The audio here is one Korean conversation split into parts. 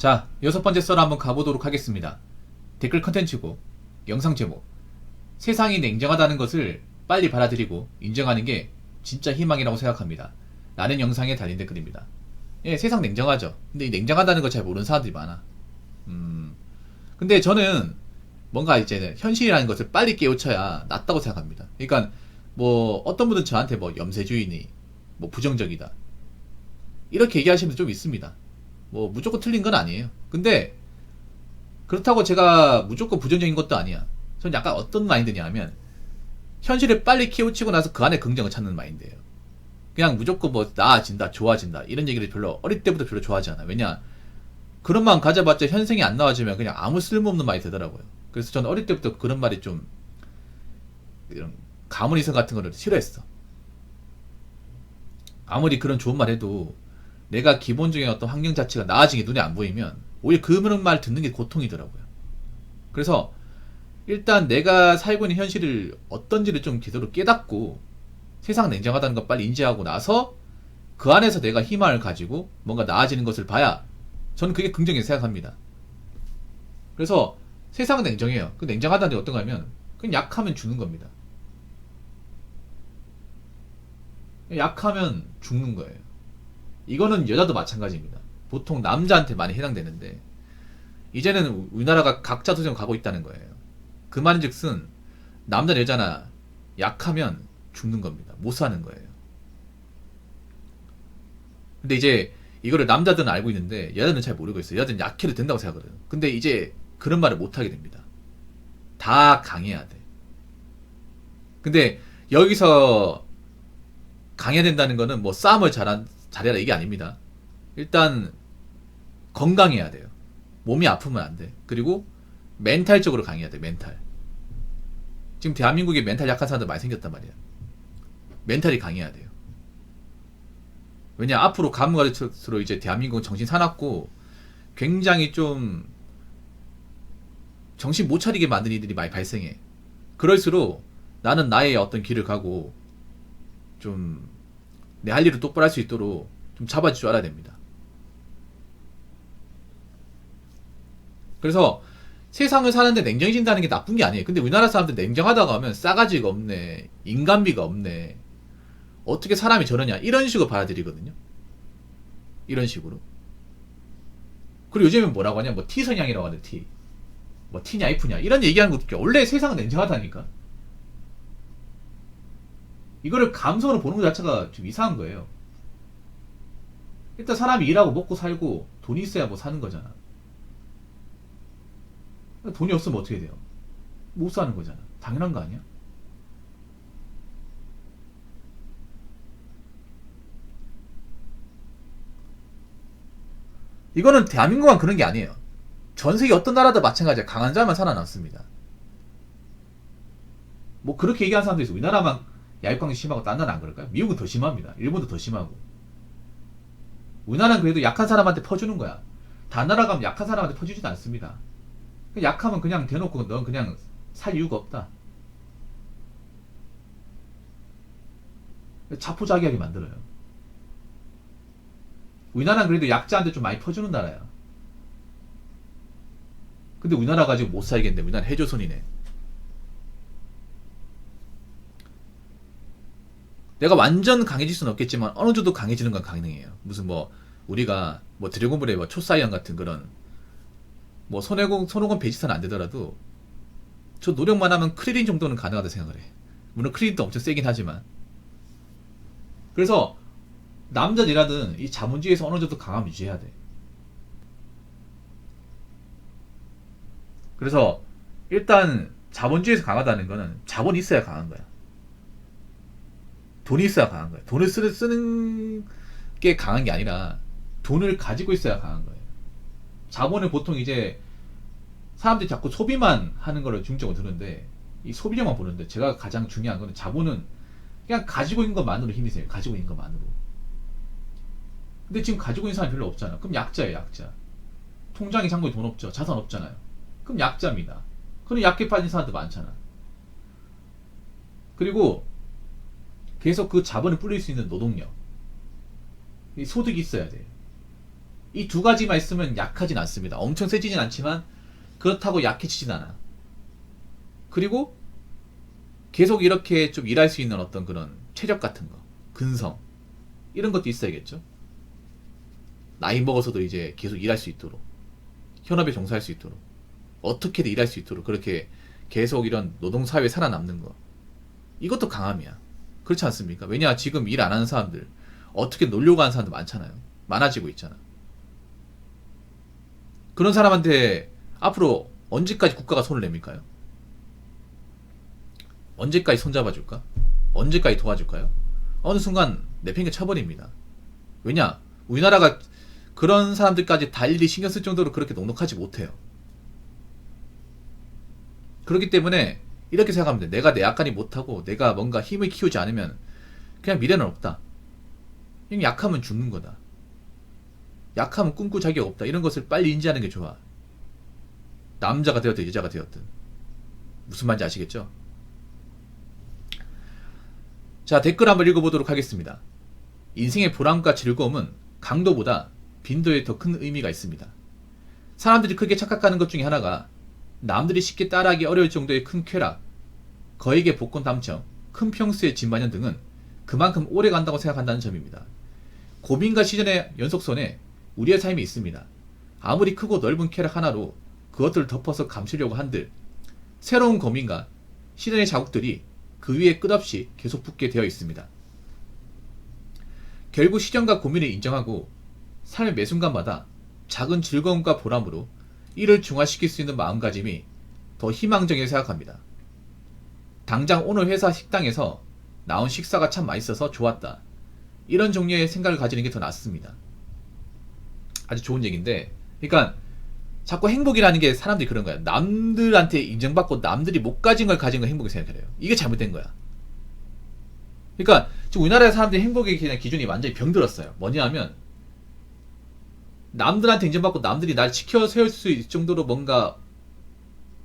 자, 여섯 번째 썰 한번 가보도록 하겠습니다. 댓글 컨텐츠고, 영상 제목. 세상이 냉정하다는 것을 빨리 받아들이고 인정하는 게 진짜 희망이라고 생각합니다. 라는 영상에 달린 댓글입니다. 예, 세상 냉정하죠. 근데 이 냉정하다는 걸 잘 모르는 사람들이 많아. 근데 저는 뭔가 이제 현실이라는 것을 빨리 깨우쳐야 낫다고 생각합니다. 그러니까 뭐 어떤 분은 저한테 뭐 염세주의니, 뭐 부정적이다. 이렇게 얘기하시는 분들 좀 있습니다. 뭐 무조건 틀린 건 아니에요. 근데 그렇다고 제가 무조건 부정적인 것도 아니야. 전 약간 어떤 마인드냐면 현실을 빨리 키우치고 나서 그 안에 긍정을 찾는 마인드예요. 그냥 무조건 뭐 나아진다, 좋아진다 이런 얘기를 별로 어릴 때부터 별로 좋아하지 않아. 왜냐 그런 마음 가져봤자 현생이 안 나와지면 그냥 아무 쓸모없는 말이 되더라고요. 그래서 저는 어릴 때부터 그런 말이 좀 이런 가문이성 같은 거를 싫어했어. 아무리 그런 좋은 말 해도 내가 기본적인 어떤 환경 자체가 나아진 게 눈에 안 보이면 오히려 그런 말 듣는 게 고통이더라고요. 그래서 일단 내가 살고 있는 현실을 어떤지를 좀 제대로 깨닫고 세상 냉정하다는 걸 빨리 인지하고 나서 그 안에서 내가 희망을 가지고 뭔가 나아지는 것을 봐야 저는 그게 긍정이라고 생각합니다. 그래서 세상은 냉정해요. 그 냉정하다는 게 어떤가 하면 그냥 약하면 죽는 겁니다. 약하면 죽는 거예요. 이거는 여자도 마찬가지입니다. 보통 남자한테 많이 해당되는데 이제는 우리나라가 각자 도전 가고 있다는 거예요. 그 말인즉슨 남자 여자나 약하면 죽는 겁니다. 못 사는 거예요. 근데 이제 이거를 남자들은 알고 있는데 여자들은 잘 모르고 있어요. 여자들은 약해도 된다고 생각하거든. 근데 이제 그런 말을 못 하게 됩니다. 다 강해야 돼. 근데 여기서 강해야 된다는 거는 뭐 싸움을 잘해라 이게 아닙니다. 일단 건강해야 돼요. 몸이 아프면 안 돼. 그리고 멘탈적으로 강해야 돼. 멘탈. 지금 대한민국에 멘탈 약한 사람들 많이 생겼단 말이야. 멘탈이 강해야 돼요. 왜냐 앞으로 가문가 될수록 이제 대한민국은 정신 사납고 굉장히 좀 정신 못 차리게 만든 이들이 많이 발생해. 그럴수록 나는 나의 어떤 길을 가고 좀 내 할 일을 똑바로 할 수 있도록 좀 잡아줄 줄 알아야 됩니다. 그래서 세상을 사는데 냉정해진다는 게 나쁜 게 아니에요. 근데 우리나라 사람들 냉정하다고 하면 싸가지가 없네, 인간미가 없네, 어떻게 사람이 저러냐 이런 식으로 받아들이거든요. 이런 식으로. 그리고 요즘엔 뭐라고 하냐, 뭐 T성향이라고 하는데 T. 뭐 T냐 F냐 이런 얘기하는 것도 웃겨. 원래 세상은 냉정하다니까. 이거를 감성으로 보는 것 자체가 좀 이상한 거예요. 일단 사람이 일하고 먹고 살고 돈이 있어야 뭐 사는 거잖아. 돈이 없으면 어떻게 돼요? 못 사는 거잖아. 당연한 거 아니야? 이거는 대한민국만 그런 게 아니에요. 전 세계 어떤 나라도 마찬가지야. 강한 자만 살아남습니다. 뭐 그렇게 얘기하는 사람도 있어. 우리나라만 야육강이 심하고 딴 나라는 안 그럴까요? 미국은 더 심합니다. 일본도 더 심하고. 우리나라는 그래도 약한 사람한테 퍼주는 거야. 다른 나라 가면 약한 사람한테 퍼주지도 않습니다. 약하면 그냥 대놓고 넌 그냥 살 이유가 없다. 자포자기하게 만들어요. 우리나라는 그래도 약자한테 좀 많이 퍼주는 나라야. 근데 우리나라 가지고 못 살겠는데 우리나라 해조선이네. 내가 완전 강해질 수는 없겠지만 어느 정도 강해지는 건 가능해요. 무슨 뭐 우리가 뭐 드래곤볼의 뭐 초사이언 같은 그런 뭐 손오공 베지터는 안 되더라도 저 노력만 하면 크리린 정도는 가능하다 생각을 해. 물론 크리린도 엄청 세긴 하지만. 그래서 남자들이라든 이 자본주의에서 어느 정도 강함 유지해야 돼. 그래서 일단 자본주의에서 강하다는 거는 자본이 있어야 강한 거야. 돈이 있어야 강한 거야. 돈을 쓰는 게 강한 게 아니라 돈을 가지고 있어야 강한 거예요. 자본을 보통 이제 사람들이 자꾸 소비만 하는 거를 중점으로 두는데 이 소비력만 보는데 제가 가장 중요한 거는 자본은 그냥 가지고 있는 것만으로 힘이 세요. 가지고 있는 것만으로. 근데 지금 가지고 있는 사람이 별로 없잖아. 그럼 약자예요, 약자. 통장에 잔고에 돈 없죠. 자산 없잖아요. 그럼 약자입니다. 그럼 약해 빠진 사람들 많잖아. 그리고 계속 그 자본을 불릴 수 있는 노동력. 이 소득이 있어야 돼. 이 두 가지만 있으면 약하진 않습니다. 엄청 세지진 않지만 그렇다고 약해지진 않아. 그리고 계속 이렇게 좀 일할 수 있는 어떤 그런 체력 같은 거, 근성 이런 것도 있어야겠죠. 나이 먹어서도 이제 계속 일할 수 있도록, 현업에 종사할 수 있도록, 어떻게든 일할 수 있도록 그렇게 계속 이런 노동사회에 살아남는 거, 이것도 강함이야. 그렇지 않습니까? 왜냐, 지금 일 안 하는 사람들, 어떻게 놀려고 하는 사람들 많잖아요. 많아지고 있잖아. 그런 사람한테 앞으로 언제까지 국가가 손을 냅니까요? 언제까지 손잡아줄까? 언제까지 도와줄까요? 어느 순간 내팽개 쳐버립니다. 왜냐? 우리나라가 그런 사람들까지 다 일일이 신경 쓸 정도로 그렇게 넉넉하지 못해요. 그렇기 때문에 이렇게 생각하면 돼. 내가 내 약간이 못하고 내가 뭔가 힘을 키우지 않으면 그냥 미래는 없다. 그냥 약하면 죽는 거다. 약하면 꿈꿀 자격 없다. 이런 것을 빨리 인지하는 게 좋아. 남자가 되었든 여자가 되었든. 무슨 말인지 아시겠죠? 자, 댓글 한번 읽어보도록 하겠습니다. 인생의 보람과 즐거움은 강도보다 빈도에 더 큰 의미가 있습니다. 사람들이 크게 착각하는 것 중에 하나가 남들이 쉽게 따라하기 어려울 정도의 큰 쾌락, 거액의 복권 당첨, 큰 평수의 집 마련 등은 그만큼 오래 간다고 생각한다는 점입니다. 고민과 시련의 연속선에 우리의 삶이 있습니다. 아무리 크고 넓은 쾌락 하나로 그것들을 덮어서 감추려고 한들 새로운 고민과 시련의 자국들이 그 위에 끝없이 계속 붙게 되어 있습니다. 결국 시련과 고민을 인정하고 삶의 매 순간마다 작은 즐거움과 보람으로 이를 중화시킬 수 있는 마음가짐이 더 희망적이라고 생각합니다. 당장 오늘 회사 식당에서 나온 식사가 참 맛있어서 좋았다. 이런 종류의 생각을 가지는 게 더 낫습니다. 아주 좋은 얘기인데, 그러니까 자꾸 행복이라는 게 사람들이 그런 거야. 남들한테 인정받고 남들이 못 가진 걸 가진 걸 행복이 생각해요. 이게 잘못된 거야. 그러니까 지금 우리나라의 사람들이 행복의 그냥 기준이 완전히 병들었어요. 뭐냐면 남들한테 인정받고 남들이 날 지켜 세울 수 있을 정도로 뭔가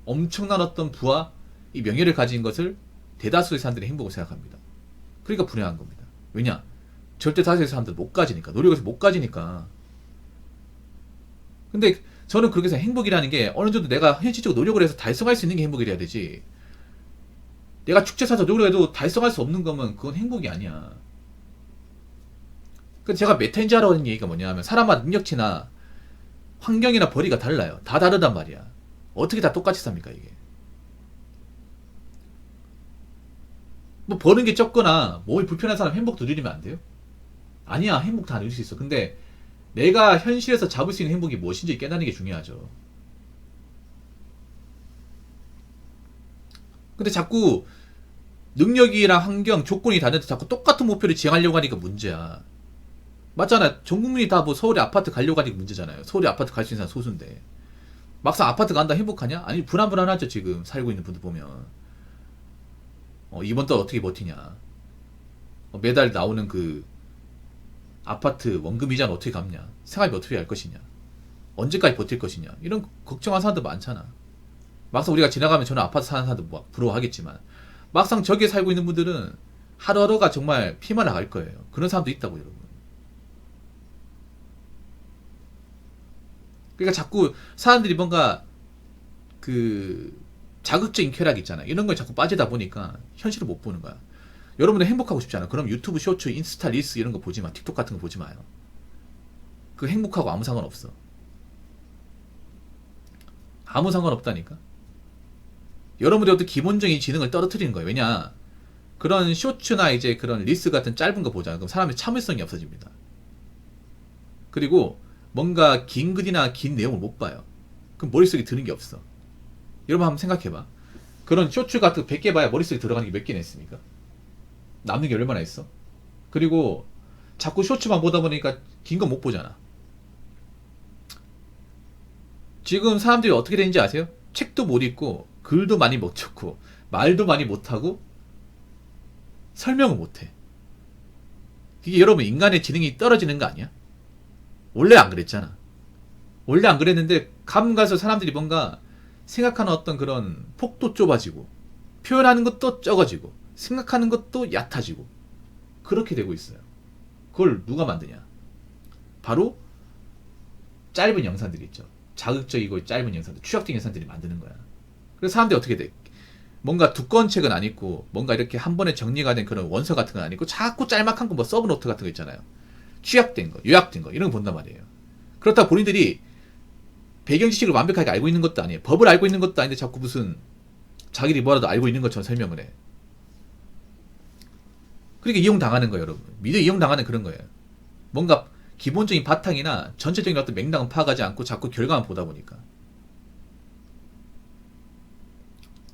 엄청난 어떤 부와 이 명예를 가진 것을 대다수의 사람들이 행복을 생각합니다. 그러니까 불행한 겁니다. 왜냐? 절대 다수의 사람들 못 가지니까. 노력해서 못 가지니까. 근데 저는 그렇게 해서 행복이라는 게 어느 정도 내가 현실적으로 노력을 해서 달성할 수 있는 게 행복이 돼야 되지. 내가 축제사서 노력해도 달성할 수 없는 거면 그건 행복이 아니야. 그 제가 메타인지 하라는 얘기가 뭐냐면 사람마다 능력치나 환경이나 벌이가 달라요. 다 다르단 말이야. 어떻게 다 똑같이 삽니까 이게? 뭐 버는 게 적거나 몸이 불편한 사람 행복도 누리면 안 돼요? 아니야, 행복 다 누릴 수 있어. 근데 내가 현실에서 잡을 수 있는 행복이 무엇인지 깨닫는 게 중요하죠. 근데 자꾸 능력이랑 환경, 조건이 다른데 자꾸 똑같은 목표를 지향하려고 하니까 문제야. 맞잖아. 전 국민이 다 뭐 서울에 아파트 가려고 하니까 문제잖아요. 서울에 아파트 갈 수 있는 사람 소수인데. 막상 아파트 간다 행복하냐? 아니, 불안불안하죠, 지금. 살고 있는 분들 보면. 이번 달 어떻게 버티냐. 매달 나오는 그 아파트 원금 이자는 어떻게 갚냐. 생활비 어떻게 할 것이냐. 언제까지 버틸 것이냐. 이런 걱정하는 사람들 많잖아. 막상 우리가 지나가면 저는 아파트 사는 사람들 뭐 부러워하겠지만 막상 저기에 살고 있는 분들은 하루하루가 정말 피만 나갈 거예요. 그런 사람도 있다고, 여러분. 그러니까 자꾸 사람들이 뭔가 그 자극적인 쾌락 있잖아요. 이런 거에 자꾸 빠지다 보니까 현실을 못 보는 거야. 여러분들 행복하고 싶지 않아? 그럼 유튜브 쇼츠, 인스타 릴스 이런 거 보지 마. 틱톡 같은 거 보지 마요. 그 행복하고 아무 상관없어. 아무 상관없다니까. 여러분들의 어떤 기본적인 지능을 떨어뜨리는 거예요. 왜냐, 그런 쇼츠나 이제 그런 릴스 같은 짧은 거 보잖아. 그럼 사람의 참을성이 없어집니다. 그리고 뭔가 긴 글이나 긴 내용을 못 봐요. 그럼 머릿속에 드는 게 없어. 여러분 한번 생각해봐. 그런 쇼츠 같은 거 100개 봐야 머릿속에 들어가는 게 몇 개나 있습니까? 남는 게 얼마나 있어? 그리고 자꾸 쇼츠만 보다 보니까 긴 거 못 보잖아. 지금 사람들이 어떻게 되는지 아세요? 책도 못 읽고 글도 많이 못 적고 말도 많이 못하고 설명을 못해. 이게 여러분 인간의 지능이 떨어지는 거 아니야? 원래 안 그랬잖아. 원래 안 그랬는데 가면 가서 사람들이 뭔가 생각하는 어떤 그런 폭도 좁아지고 표현하는 것도 적어지고 생각하는 것도 얕아지고 그렇게 되고 있어요. 그걸 누가 만드냐? 바로 짧은 영상들이 있죠. 자극적이고 짧은 영상들, 추격적인 영상들이 만드는 거야. 그래서 사람들이 어떻게 돼? 뭔가 두꺼운 책은 안 읽고 뭔가 이렇게 한 번에 정리가 된 그런 원서 같은 건 안 읽고 자꾸 짤막한 거 뭐 서브노트 같은 거 있잖아요. 취약된 거, 요약된 거 이런 거 본단 말이에요. 그렇다고 본인들이 배경 지식을 완벽하게 알고 있는 것도 아니에요. 법을 알고 있는 것도 아닌데 자꾸 무슨 자기들이 뭐라도 알고 있는 것처럼 설명을 해. 그러니까 이용당하는 거예요, 여러분. 미디어 이용당하는 그런 거예요. 뭔가 기본적인 바탕이나 전체적인 어떤 맥락은 파악하지 않고 자꾸 결과만 보다 보니까.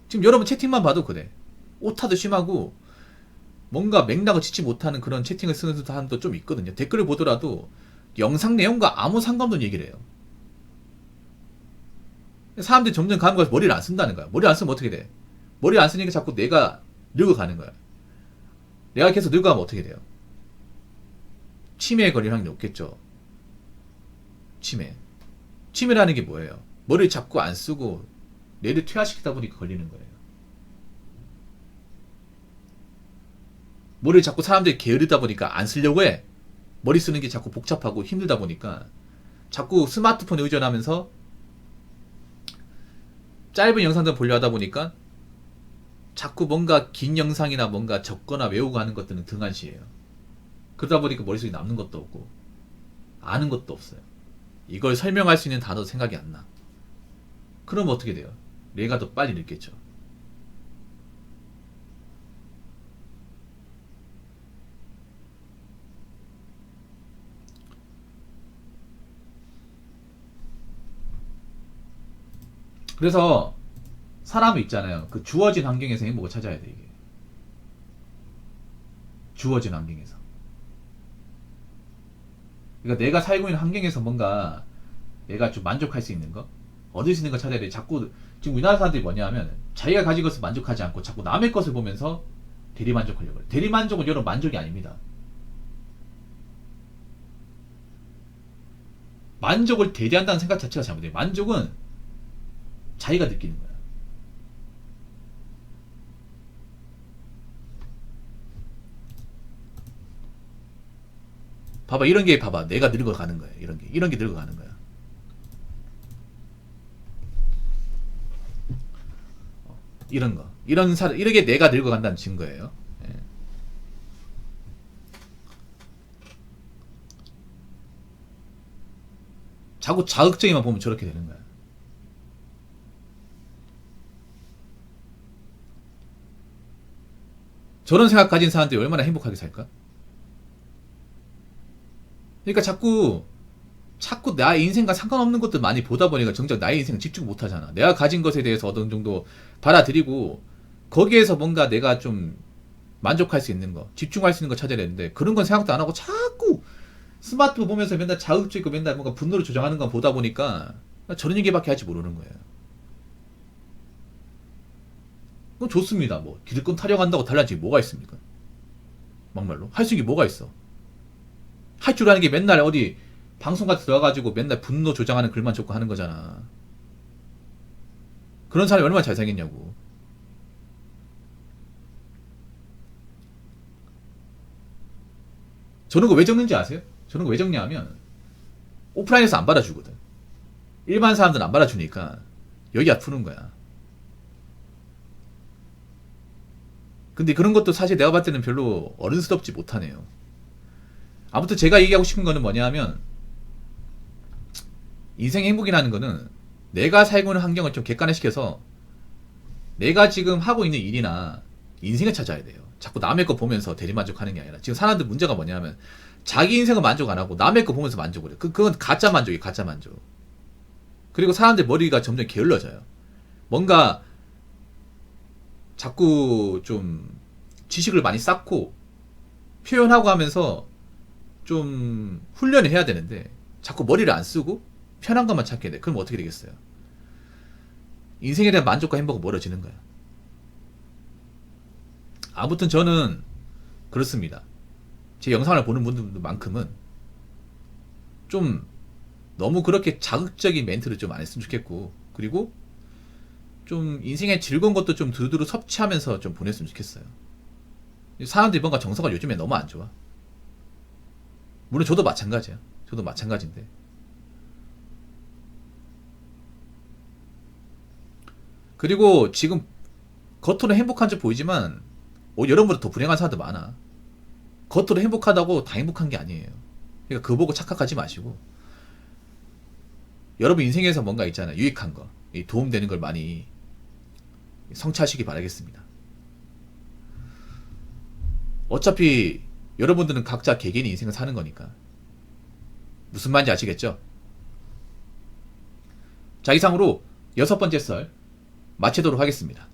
지금 여러분 채팅만 봐도 그래. 오타도 심하고 뭔가 맥락을 짓지 못하는 그런 채팅을 쓰는 사람도 좀 있거든요. 댓글을 보더라도 영상 내용과 아무 상관도 없는 얘기를 해요. 사람들이 점점 가는 거에서 머리를 안 쓴다는 거야. 머리 안 쓰면 어떻게 돼? 머리 안 쓰니까 자꾸 내가 늙어가는 거야. 내가 계속 늙어가면 어떻게 돼요? 치매에 걸릴 확률이 높겠죠. 치매. 치매라는 게 뭐예요? 머리를 자꾸 안 쓰고 뇌를 퇴화시키다 보니까 걸리는 거예요. 머리를 자꾸 사람들이 게으르다 보니까 안 쓰려고 해. 머리 쓰는 게 자꾸 복잡하고 힘들다 보니까 자꾸 스마트폰에 의존하면서 짧은 영상들 보려 하다 보니까 자꾸 뭔가 긴 영상이나 뭔가 적거나 외우고 하는 것들은 등한시해요. 그러다 보니까 머릿속에 남는 것도 없고 아는 것도 없어요. 이걸 설명할 수 있는 단어도 생각이 안 나. 그럼 어떻게 돼요? 뇌가 더 빨리 늙겠죠. 그래서 사람이 있잖아요. 그 주어진 환경에서 행복을 찾아야 돼, 이게. 주어진 환경에서. 그러니까 내가 살고 있는 환경에서 뭔가 내가 좀 만족할 수 있는 거, 얻을 수 있는 거 찾아야 돼. 자꾸 지금 우리나라 사람들이 뭐냐 하면 자기가 가진 것을 만족하지 않고 자꾸 남의 것을 보면서 대리만족하려고 해요. 대리만족은 여러분 만족이 아닙니다. 만족을 대리한다는 생각 자체가 잘못돼요. 만족은 자기가 느끼는 거야. 봐봐, 이런 게 봐봐. 내가 늙어가는 거야. 이런 게 늙어가는 거야. 이런 거. 이렇게 내가 늙어간다는 증거예요. 예. 자꾸 자극적이만 보면 저렇게 되는 거야. 저런 생각 가진 사람들이 얼마나 행복하게 살까? 그러니까 자꾸 나의 인생과 상관없는 것들 많이 보다 보니까 정작 나의 인생을 집중 못 하잖아. 내가 가진 것에 대해서 어느 정도 받아들이고 거기에서 뭔가 내가 좀 만족할 수 있는 거, 집중할 수 있는 거 찾아야 되는데 그런 건 생각도 안 하고 자꾸 스마트폰 보면서 맨날 자극적이고 맨날 뭔가 분노를 조장하는 거 보다 보니까 저런 얘기밖에 할지 모르는 거예요. 그건 좋습니다. 뭐 기득권 타령한다고 달라진 게 뭐가 있습니까? 막말로 할 수 있는 게 뭐가 있어? 할 줄 아는 게 맨날 어디 방송 같은 데 들어가가지고 맨날 분노 조장하는 글만 적고 하는 거잖아. 그런 사람이 얼마나 잘 살겠냐고. 저런 거 왜 적는지 아세요? 저런 거 왜 적냐면 오프라인에서 안 받아주거든. 일반 사람들은 안 받아주니까 여기가 푸는 거야. 근데 그런 것도 사실 내가 봤을 때는 별로 어른스럽지 못하네요. 아무튼 제가 얘기하고 싶은 거는 뭐냐 하면 인생 행복이라는 거는 내가 살고 있는 환경을 좀 객관화시켜서 내가 지금 하고 있는 일이나 인생을 찾아야 돼요. 자꾸 남의 거 보면서 대리만족하는 게 아니라 지금 사람들 문제가 뭐냐면 자기 인생을 만족 안 하고 남의 거 보면서 만족을 해. 그건 가짜 만족이에요. 가짜 만족. 그리고 사람들 머리가 점점 게을러져요. 뭔가 자꾸 좀 지식을 많이 쌓고 표현하고 하면서 좀 훈련을 해야 되는데 자꾸 머리를 안 쓰고 편한 것만 찾게 돼. 그럼 어떻게 되겠어요? 인생에 대한 만족과 행복은 멀어지는 거야. 아무튼 저는 그렇습니다. 제 영상을 보는 분들만큼은 좀 너무 그렇게 자극적인 멘트를 좀 안 했으면 좋겠고, 그리고 좀 인생의 즐거운 것도 좀 두루두루 섭취하면서 좀 보냈으면 좋겠어요. 사람들이 뭔가 정서가 요즘에 너무 안 좋아. 물론 저도 마찬가지야. 저도 마찬가지인데 그리고 지금 겉으로 행복한 줄 보이지만 여러분보다 더 불행한 사람들 많아. 겉으로 행복하다고 다 행복한 게 아니에요. 그러니까 그거 보고 착각하지 마시고 여러분 인생에서 뭔가 있잖아요. 유익한 거, 도움되는 걸 많이 성취하시기 바라겠습니다. 어차피 여러분들은 각자 개개인의 인생을 사는 거니까. 무슨 말인지 아시겠죠? 자, 이상으로 6번째 썰 마치도록 하겠습니다.